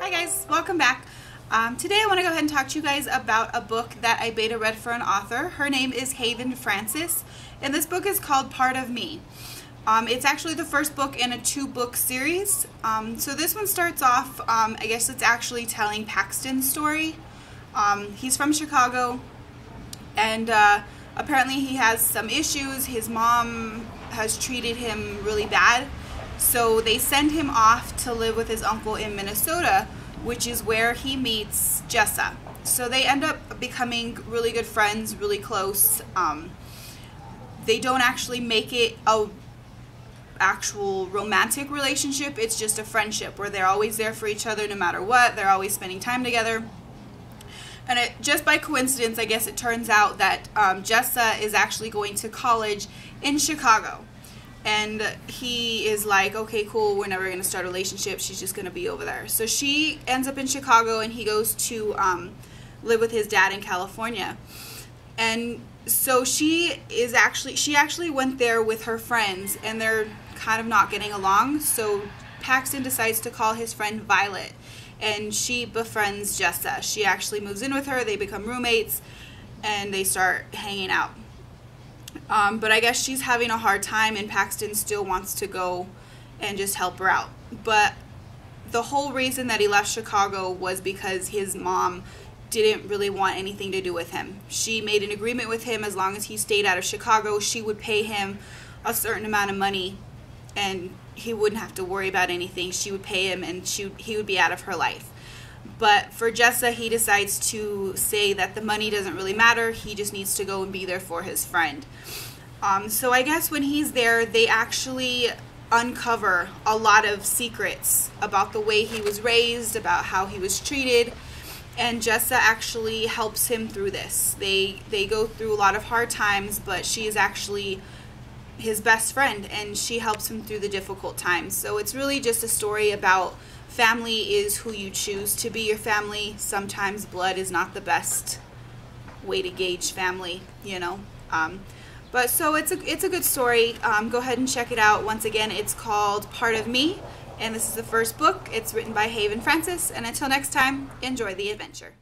Hi guys, welcome back. Today I want to go ahead and talk to you guys about a book that I beta read for an author. Her name is Haven Francis, and this book is called Part of Me. It's actually the first book in a 2-book series. So this one starts off, I guess it's actually telling Paxton's story. He's from Chicago, and apparently he has some issues. His mom has treated him really bad. So they send him off to live with his uncle in Minnesota, which is where he meets Jessa. So they end up becoming really good friends, really close. They don't actually make it a actual romantic relationship. It's just a friendship where they're always there for each other no matter what. They're always spending time together. And just by coincidence, I guess it turns out that Jessa is actually going to college in Chicago. And he is like, okay, cool, we're never going to start a relationship. She's just going to be over there. So she ends up in Chicago, and he goes to live with his dad in California. And so she actually went there with her friends, and they're kind of not getting along. So Paxton decides to call his friend Violet, and she befriends Jessa. She actually moves in with her. They become roommates, and they start hanging out. But I guess she's having a hard time, and Paxton still wants to go and just help her out. But the whole reason that he left Chicago was because his mom didn't really want anything to do with him. She made an agreement with him, as long as he stayed out of Chicago, she would pay him a certain amount of money, and he wouldn't have to worry about anything. She would pay him, and he would be out of her life. But for Jessa, he decides to say that the money doesn't really matter. He just needs to go and be there for his friend. So I guess when he's there, they actually uncover a lot of secrets about the way he was raised, about how he was treated, and Jessa actually helps him through this. They go through a lot of hard times, but she is actually his best friend, and she helps him through the difficult times. So it's really just a story about family is who you choose to be your family. Sometimes blood is not the best way to gauge family, you know. But so it's a good story. Go ahead and check it out. Once again, it's called Part of Me, and this is the first book. It's written by Haven Francis, and until next time, enjoy the adventure.